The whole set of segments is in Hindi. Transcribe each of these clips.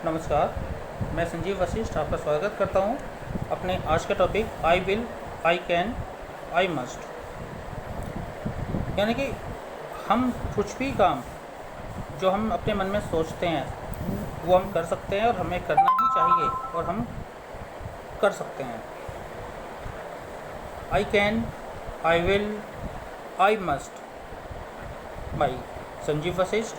नमस्कार, मैं संजीव वशिष्ठ आपका स्वागत करता हूं अपने आज का topic I will, I can, I must. यानी कि हम कुछ भी काम जो हम अपने मन में सोचते हैं वो हम कर सकते हैं और हमें करना ही चाहिए और हम कर सकते हैं। I can, I will, I must by Sanjeev Vashishtha.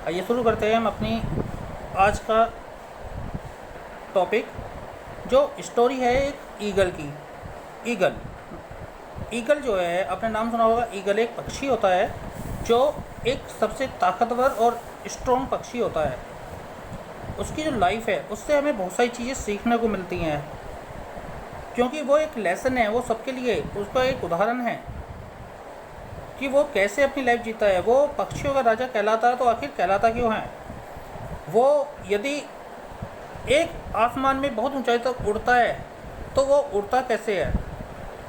आइए शुरू करते हैं हम अपनी आज का टॉपिक, जो स्टोरी है एक ईगल की। ईगल जो है, आपने नाम सुना होगा। ईगल एक पक्षी होता है जो एक सबसे ताकतवर और स्ट्रॉन्ग पक्षी होता है। उसकी जो लाइफ है उससे हमें बहुत सारी चीज़ें सीखने को मिलती हैं, क्योंकि वो एक लेसन है, वो सबके लिए उसका एक उदाहरण है कि वो कैसे अपनी लाइफ जीता है। वो पक्षियों का राजा कहलाता है, तो आखिर कहलाता क्यों है? वो यदि एक आसमान में बहुत ऊंचाई तक उड़ता है तो वो उड़ता कैसे है?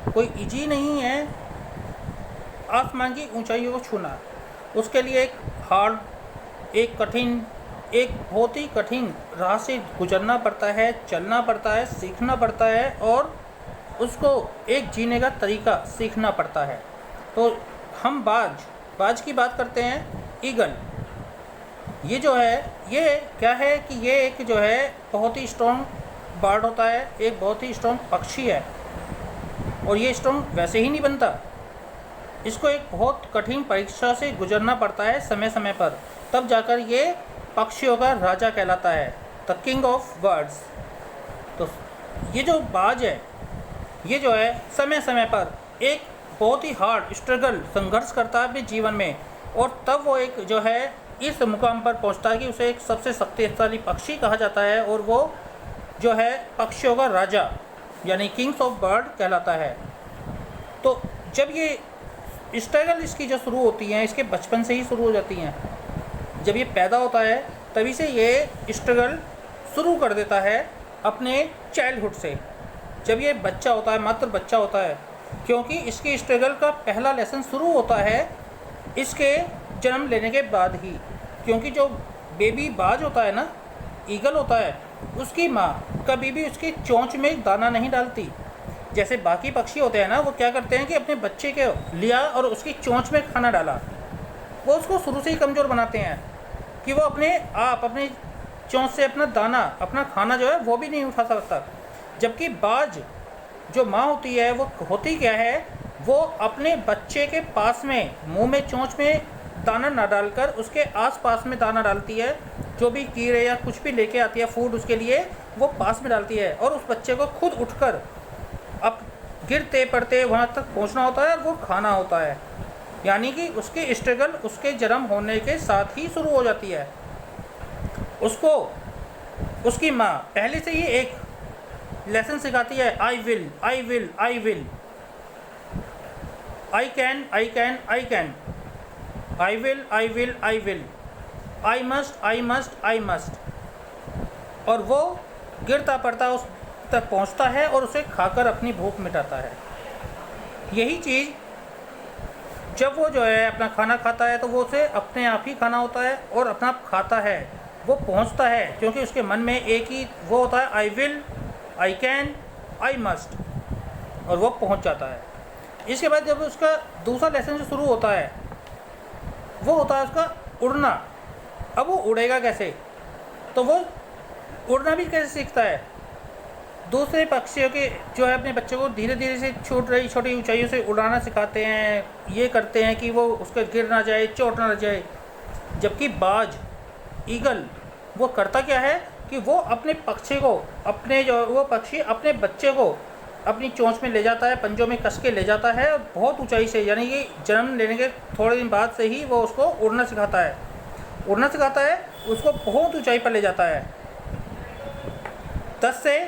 कोई इजी नहीं है आसमान की ऊंचाइयों को छूना। उसके लिए एक हार्ड, एक कठिन, एक बहुत ही कठिन राह से गुजरना पड़ता है, चलना पड़ता है, सीखना पड़ता है और उसको एक जीने का तरीका सीखना पड़ता है। तो हम बाज की बात करते हैं। ईगल ये जो है, ये क्या है कि ये एक जो है बहुत ही स्ट्रॉन्ग बर्ड होता है, एक बहुत ही स्ट्रॉन्ग पक्षी है। और ये स्ट्रॉन्ग वैसे ही नहीं बनता, इसको एक बहुत कठिन परीक्षा से गुजरना पड़ता है समय समय पर, तब जाकर ये पक्षियों का राजा कहलाता है, द किंग ऑफ बर्ड्स। तो ये जो बाज है, ये जो है समय समय पर एक बहुत ही हार्ड स्ट्रगल, संघर्ष करता है अपने जीवन में, और तब वो एक जो है इस मुकाम पर पहुंचता है कि उसे एक सबसे शक्तिशाली पक्षी कहा जाता है, और वो जो है पक्षियों का राजा यानी किंग्स ऑफ बर्ड कहलाता है। तो जब ये स्ट्रगल इसकी जो शुरू होती हैं, इसके बचपन से ही शुरू हो जाती हैं। जब ये पैदा होता है तभी से ये स्ट्रगल शुरू कर देता है अपने चाइल्डहुड से। जब ये बच्चा होता है, मात्र बच्चा होता है, क्योंकि इसकी स्ट्रगल का पहला लेसन शुरू होता है इसके जन्म लेने के बाद ही। क्योंकि जो बेबी बाज होता है ना, ईगल होता है, उसकी माँ कभी भी उसकी चोंच में दाना नहीं डालती। जैसे बाकी पक्षी होते हैं ना, वो क्या करते हैं कि अपने बच्चे के लिया और उसकी चोंच में खाना डाला। वो उसको शुरू से ही कमज़ोर बनाते हैं कि वो अपने आप अपनी चोंच से अपना दाना, अपना खाना जो है वो भी नहीं उठा सकता। जबकि बाज जो माँ होती है वो होती क्या है, वो अपने बच्चे के पास में मुंह में, चोंच में दाना ना डालकर उसके आसपास में दाना डालती है। जो भी कीड़े या कुछ भी लेके आती है फूड उसके लिए, वो पास में डालती है, और उस बच्चे को खुद उठकर अब गिरते पड़ते वहाँ तक पहुँचना होता है और वो खाना होता है। यानी कि उसकी स्ट्रगल उसके जन्म होने के साथ ही शुरू हो जाती है। उसको उसकी माँ पहले से ही एक लेसन सिखाती है, I will, I will, I will, I can, I can, I can, I will, I will, I will, I must, I must, I must. और वो गिरता पड़ता उस तक पहुंचता है और उसे खाकर अपनी भूख मिटाता है। यही चीज़ जब वो जो है अपना खाना खाता है तो वो उसे अपने आप ही खाना होता है और अपना आप खाता है, वो पहुंचता है, क्योंकि उसके मन में एक ही वो होता है, I will, I can, I must, और वो पहुंच जाता है। इसके बाद जब उसका दूसरा लेसन जो शुरू होता है वो होता है उसका उड़ना। अब वो उड़ेगा कैसे? तो वो उड़ना भी कैसे सीखता है? दूसरे पक्षियों के जो है अपने बच्चों को धीरे धीरे से छूट रही छोटी ऊंचाइयों से उड़ाना सिखाते हैं, ये करते हैं कि वो उसका गिर ना जाए, चोट ना जाए। जबकि बाज, ईगल, वो करता क्या है कि वो अपने पक्षी को, अपने जो वो पक्षी अपने बच्चे को अपनी चोंच में ले जाता है, पंजों में कस के ले जाता है, और बहुत ऊंचाई से, यानी कि जन्म लेने के थोड़े दिन बाद से ही वो उसको उड़ना सिखाता है। उड़ना सिखाता है, उसको बहुत ऊंचाई पर ले जाता है, 10 से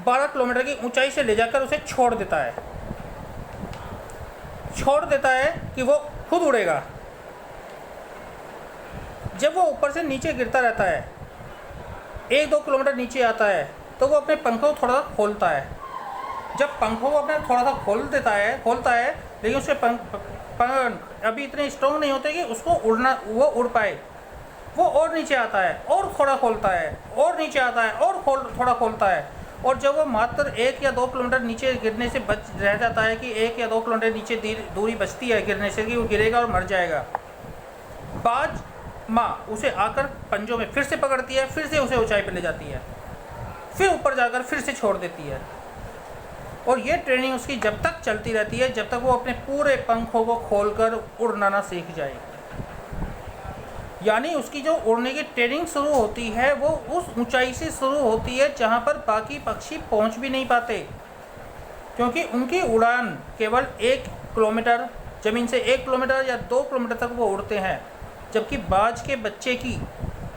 12 किलोमीटर की ऊंचाई से ले जाकर उसे छोड़ देता है कि वो खुद उड़ेगा। जब वो ऊपर से नीचे गिरता रहता है, 1-2 किलोमीटर नीचे आता है, तो वो अपने पंखों को थोड़ा सा खोलता है। जब पंखों को अपने थोड़ा सा खोलता है, लेकिन उसके पंख अभी इतने स्ट्रॉन्ग नहीं होते कि उसको वो उड़ पाए। वो और नीचे आता है और थोड़ा खोलता है, और नीचे आता है और थोड़ा खोलता है। और जब वो मात्र 1 या 2 किलोमीटर नीचे गिरने से बच रह जाता है कि 1 या 2 किलोमीटर नीचे दूरी बचती है गिरने से कि वो गिरेगा और मर जाएगा, बाज माँ उसे आकर पंजों में फिर से पकड़ती है, फिर से उसे ऊंचाई पर ले जाती है, फिर ऊपर जाकर फिर से छोड़ देती है। और ये ट्रेनिंग उसकी जब तक चलती रहती है जब तक वो अपने पूरे पंखों को खोलकर उड़ना ना सीख जाए। यानी उसकी जो उड़ने की ट्रेनिंग शुरू होती है वो उस ऊंचाई से शुरू होती है जहाँ पर बाकी पक्षी पहुँच भी नहीं पाते, क्योंकि उनकी उड़ान केवल 1 किलोमीटर, ज़मीन से 1 किलोमीटर या 2 किलोमीटर तक वो उड़ते हैं, जबकि बाज के बच्चे की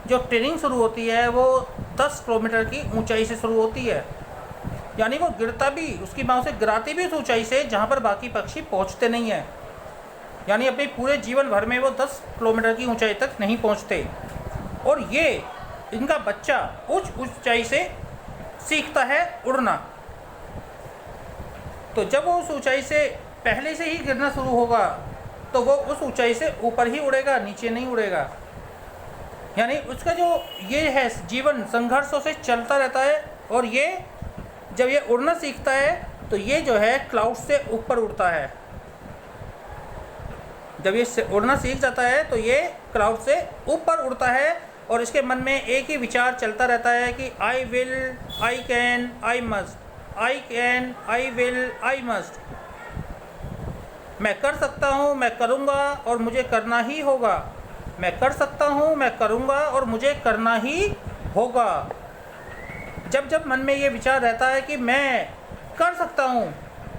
जो ट्रेनिंग शुरू होती है वो 10 किलोमीटर की ऊंचाई से शुरू होती है। यानी वो गिरता भी, उसकी माँ उसे गिराती भी उस ऊंचाई से जहाँ पर बाकी पक्षी पहुँचते नहीं हैं। यानी अपने पूरे जीवन भर में वो 10 किलोमीटर की ऊंचाई तक नहीं पहुँचते। और ये इनका बच्चा उस ऊंचाई से सीखता है उड़ना। तो जब वो उस ऊंचाई से पहले से ही गिरना शुरू होगा तो वो उस ऊंचाई से ऊपर ही उड़ेगा, नीचे नहीं उड़ेगा। यानी उसका जो ये है जीवन संघर्षों से चलता रहता है। और ये जब ये उड़ना सीखता है तो ये जो है क्लाउड से ऊपर उड़ता है। जब ये उड़ना सीख जाता है तो ये क्लाउड से ऊपर उड़ता है और इसके मन में एक ही विचार चलता रहता है कि I will, I can, I must, I can, I will, I must. मैं कर सकता हूँ, मैं करूँगा और मुझे करना ही होगा। मैं कर सकता हूँ, मैं करूँगा और मुझे करना ही होगा। जब जब मन में ये विचार रहता है कि मैं कर सकता हूँ,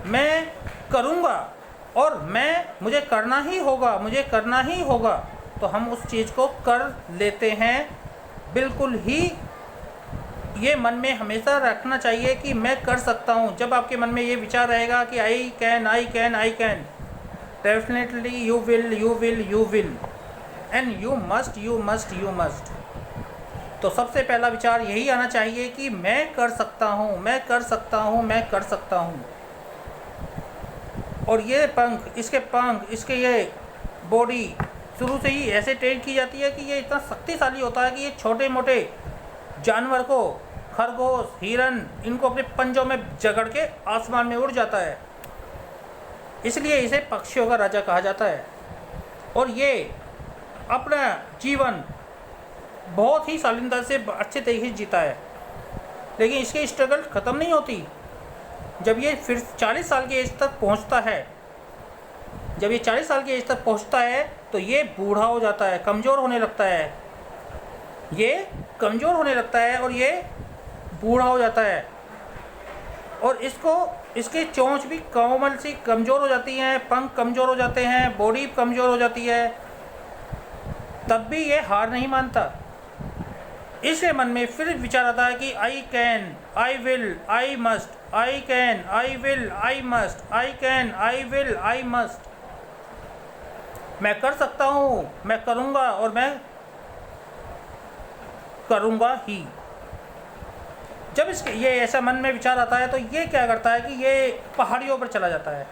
मैं करूँगा और मुझे करना ही होगा, मुझे करना ही होगा, तो हम उस चीज़ को कर लेते हैं। बिल्कुल ही ये मन में हमेशा रखना चाहिए कि मैं कर सकता हूँ। जब आपके मन में ये विचार रहेगा कि I can, I can, I can, definitely you will, you will, you will, and you must, you must, you must. तो सबसे पहला विचार यही आना चाहिए कि मैं कर सकता हूँ, मैं कर सकता हूँ, मैं कर सकता हूँ। और ये पंख, इसके ये बॉडी शुरू से ही ऐसे ट्रेन की जाती है कि ये इतना शक्तिशाली होता है कि ये छोटे मोटे जानवर को, खरगोश, हिरन, इनको अपने पंजों में जकड़ के आसमान में उड़ जाता है। इसलिए इसे पक्षियों का राजा कहा जाता है। और ये अपना जीवन बहुत ही शालीनता से अच्छे तरीके से जीता है। लेकिन इसकी स्ट्रगल ख़त्म नहीं होती। जब ये फिर 40 साल की एज तक पहुंचता है, जब ये 40 साल की एज तक पहुंचता है तो ये बूढ़ा हो जाता है, कमज़ोर होने लगता है। ये कमज़ोर होने लगता है और ये बूढ़ा हो जाता है। और इसके चोंच भी कोमल सी कमज़ोर हो जाती हैं, पंख कमज़ोर हो जाते हैं, बॉडी कमज़ोर हो जाती है। तब भी ये हार नहीं मानता। इसके मन में फिर विचार आता है कि I can, I will, I must, I can, I will, I must, I can, I will, I must. मैं कर सकता हूँ, मैं करूँगा और मैं करूँगा ही। जब ये ऐसा मन में विचार आता है तो ये क्या करता है कि ये पहाड़ियों पर चला जाता है।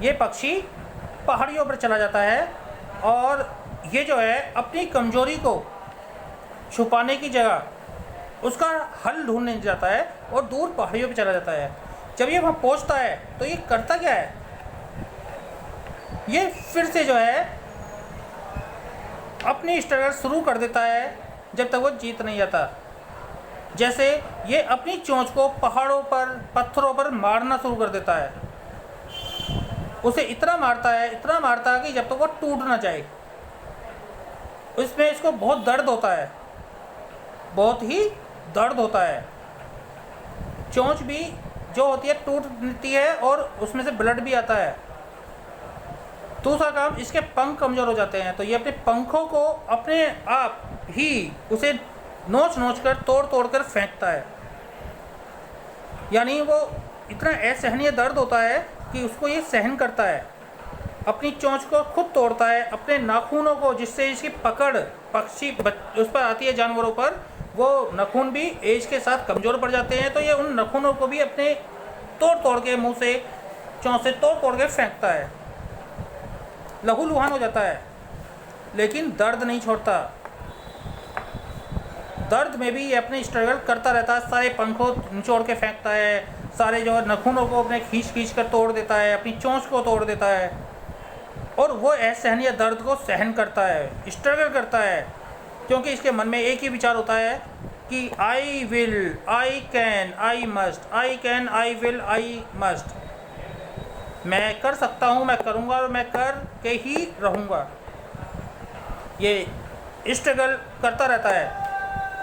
ये पक्षी पहाड़ियों पर चला जाता है और ये जो है अपनी कमज़ोरी को छुपाने की जगह उसका हल ढूंढने जाता है और दूर पहाड़ियों पर चला जाता है। जब ये वहाँ पहुँचता है तो ये करता क्या है, ये फिर से जो है अपनी स्ट्रगल शुरू कर देता है जब तक वो जीत नहीं जाता। जैसे ये अपनी चोंच को पहाड़ों पर, पत्थरों पर मारना शुरू कर देता है। उसे इतना मारता है कि जब तक वो टूट ना जाए। इसमें इसको बहुत दर्द होता है, बहुत ही दर्द होता है। चोंच भी जो होती है टूटती है और उसमें से ब्लड भी आता है। दूसरा काम, इसके पंख कमज़ोर हो जाते हैं तो ये अपने पंखों को अपने आप ही उसे नोच कर, तोड़ कर फेंकता है। यानी वो इतना असहनीय दर्द होता है कि उसको ये सहन करता है। अपनी चोंच को खुद तोड़ता है, अपने नाखूनों को, जिससे इसकी पकड़ पक्षी उस पर आती है जानवरों पर, वो नाखून भी एज के साथ कमज़ोर पड़ जाते हैं। तो ये उन नाखूनों को भी अपने तोड़ के मुंह से, चोंच से तोड़ के फेंकता है। लहूलुहान हो जाता है लेकिन दर्द नहीं छोड़ता। दर्द में भी ये अपने स्ट्रगल करता रहता है, सारे पंखों निचोड़ के फेंकता है, सारे जो नखूनों को अपने खींच खींच कर तोड़ देता है, अपनी चोंच को तोड़ देता है, और वो असहनीय दर्द को सहन करता है, स्ट्रगल करता है, क्योंकि इसके मन में एक ही विचार होता है कि I will, I can, I must, I can, I will, I must, मैं कर सकता हूँ, मैं करूँगा और मैं कर के ही रहूँगा। ये स्ट्रगल करता रहता है।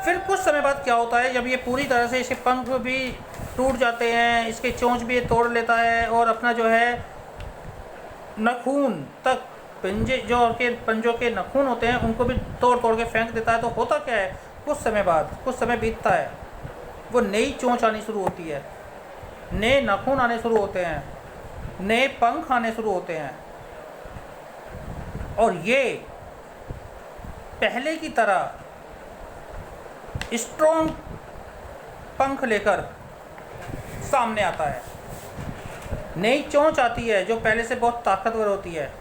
फिर कुछ समय बाद क्या होता है, जब ये पूरी तरह से इसके पंख भी टूट जाते हैं, इसके चोंच भी ये तोड़ लेता है और अपना जो है नखून तक, पंजे जो के पंजों के नखून होते हैं उनको भी तोड़ तोड़ के फेंक देता है, तो होता क्या है, कुछ समय बाद, कुछ समय बीतता है, वो नई चोंच आनी शुरू होती है, नए नखून आने शुरू होते हैं, नए पंख आने शुरू होते हैं, और ये पहले की तरह स्ट्रॉन्ग पंख लेकर सामने आता है। नई चोंच आती है जो पहले से बहुत ताकतवर होती है,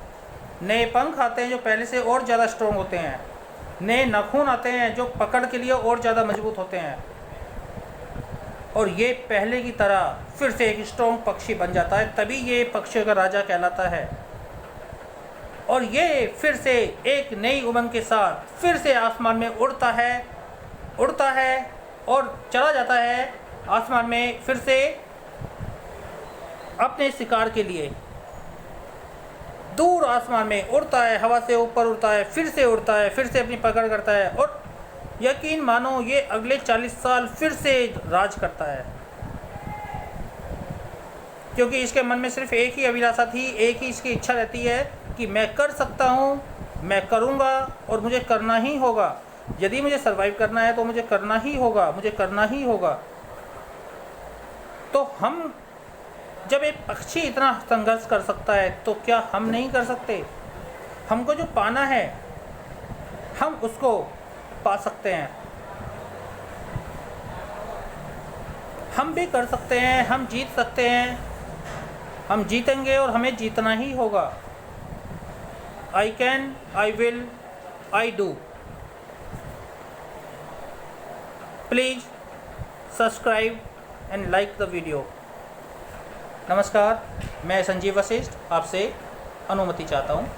नए पंख आते हैं जो पहले से और ज़्यादा स्ट्रॉन्ग होते हैं, नए नाखून आते हैं जो पकड़ के लिए और ज़्यादा मजबूत होते हैं, और ये पहले की तरह फिर से एक स्ट्रॉन्ग पक्षी बन जाता है। तभी ये पक्षियों का राजा कहलाता है, और ये फिर से एक नई उमंग के साथ फिर से आसमान में उड़ता है और चला जाता है आसमान में, फिर से अपने शिकार के लिए दूर आसमान में उड़ता है, हवा से ऊपर उड़ता है, फिर से उड़ता है, फिर से अपनी पकड़ करता है, और यकीन मानो ये अगले 40 साल फिर से राज करता है, क्योंकि इसके मन में सिर्फ एक ही अभिलाषा थी, एक ही इसकी इच्छा रहती है कि मैं कर सकता हूँ, मैं करूँगा और मुझे करना ही होगा। यदि मुझे सरवाइव करना है तो मुझे करना ही होगा, मुझे करना ही होगा। तो हम, जब एक पक्षी इतना संघर्ष कर सकता है तो क्या हम नहीं कर सकते? हमको जो पाना है हम उसको पा सकते हैं, हम भी कर सकते हैं, हम जीत सकते हैं, हम जीतेंगे और हमें जीतना ही होगा। I can, I will, I do. Please subscribe and like the video. नमस्कार, मैं संजीव वशिष्ठ आपसे अनुमति चाहता हूँ।